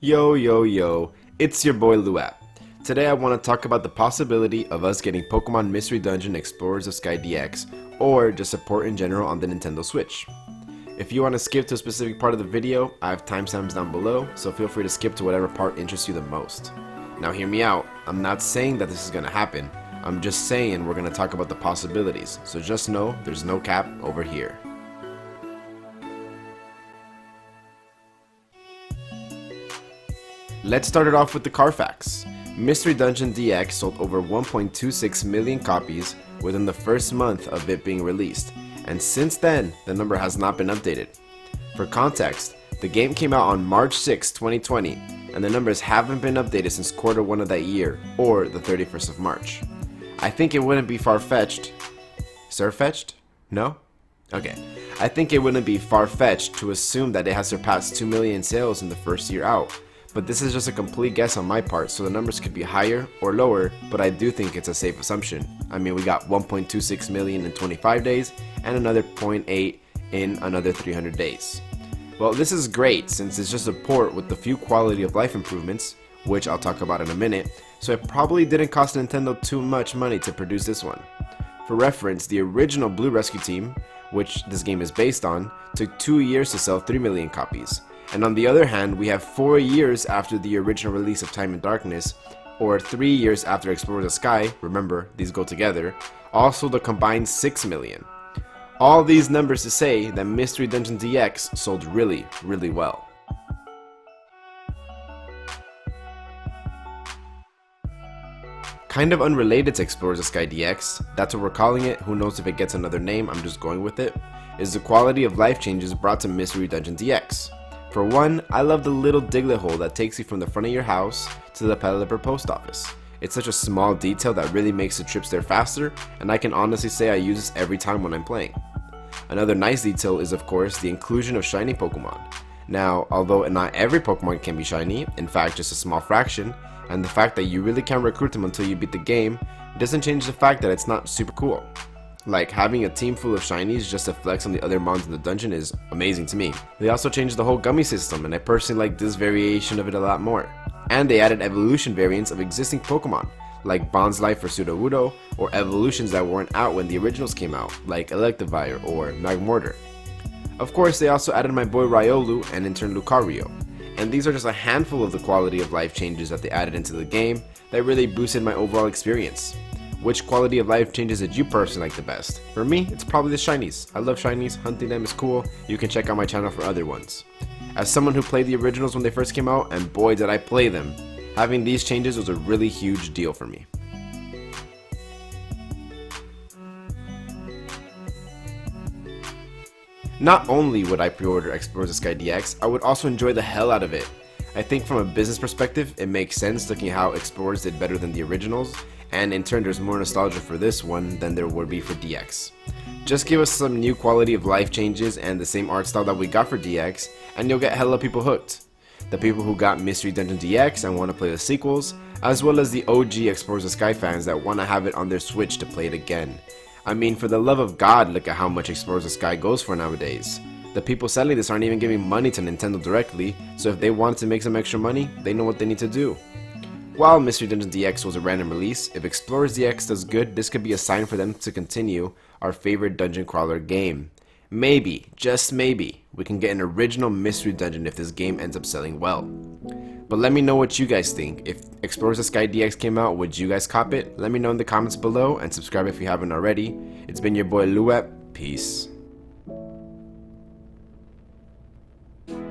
Yo, yo, yo, it's your boy Luap. Today I want to talk about the possibility of us getting Pokemon Mystery Dungeon Explorers of Sky DX, or just support in general on the Nintendo Switch. If you want to skip to a specific part of the video, I have timestamps down below, so feel free to skip to whatever part interests you the most. Now hear me out, I'm not saying that this is going to happen, I'm just saying we're going to talk about the possibilities, so just know there's no cap over here. Let's start it off with the Carfax. Mystery Dungeon DX sold over 1.26 million copies within the first month of it being released, and since then, the number has not been updated. For context, the game came out on March 6, 2020, and the numbers haven't been updated since quarter 1 of that year, or the 31st of March. I think it wouldn't be far-fetched. Sir-fetched? No? Okay. I think it wouldn't be far-fetched to assume that it has surpassed 2 million sales in the first year out. But this is just a complete guess on my part, so the numbers could be higher or lower, but I do think it's a safe assumption. I mean, we got 1.26 million in 25 days, and another 0.8 in another 300 days. Well, this is great, since it's just a port with a few quality of life improvements, which I'll talk about in a minute, so it probably didn't cost Nintendo too much money to produce this one. For reference, the original Blue Rescue Team, which this game is based on, took 2 years to sell 3 million copies. And on the other hand, we have 4 years after the original release of Time and Darkness, or 3 years after Explorers of Sky, remember, these go together, also the combined 6 million. All these numbers to say that Mystery Dungeon DX sold really, really well. Kind of unrelated to Explorers of Sky DX, that's what we're calling it, who knows if it gets another name, I'm just going with it, is the quality of life changes brought to Mystery Dungeon DX. For one, I love the little Diglett hole that takes you from the front of your house to the Pelipper post office. It's such a small detail that really makes the trips there faster, and I can honestly say I use this every time when I'm playing. Another nice detail is of course the inclusion of shiny Pokemon. Now, although not every Pokemon can be shiny, in fact just a small fraction, and the fact that you really can't recruit them until you beat the game, doesn't change the fact that it's not super cool. Like, having a team full of shinies just to flex on the other mons in the dungeon is amazing to me. They also changed the whole gummy system, and I personally like this variation of it a lot more. And they added evolution variants of existing Pokemon, like Bonsly for Sudowoodo, or evolutions that weren't out when the originals came out, like Electivire or Magmortar. Of course, they also added my boy Riolu and in turn Lucario. And these are just a handful of the quality of life changes that they added into the game that really boosted my overall experience. Which quality of life changes did you personally like the best? For me, it's probably the shinies. I love shinies, hunting them is cool. You can check out my channel for other ones. As someone who played the originals when they first came out, and boy did I play them, having these changes was a really huge deal for me. Not only would I pre-order Explorers of Sky DX, I would also enjoy the hell out of it. I think from a business perspective, it makes sense looking at how Explorers did better than the originals, and in turn there's more nostalgia for this one than there would be for DX. Just give us some new quality of life changes and the same art style that we got for DX, and you'll get hella people hooked. The people who got Mystery Dungeon DX and want to play the sequels, as well as the OG Explorers of Sky fans that want to have it on their Switch to play it again. I mean, for the love of God, look at how much Explorers of Sky goes for nowadays. The people selling this aren't even giving money to Nintendo directly, so if they want to make some extra money, they know what they need to do. While Mystery Dungeon DX was a random release, if Explorers DX does good, this could be a sign for them to continue our favorite dungeon crawler game. Maybe, just maybe, we can get an original Mystery Dungeon if this game ends up selling well. But let me know what you guys think. If Explorers of Sky DX came out, would you guys cop it? Let me know in the comments below and subscribe if you haven't already. It's been your boy Luap. Peace.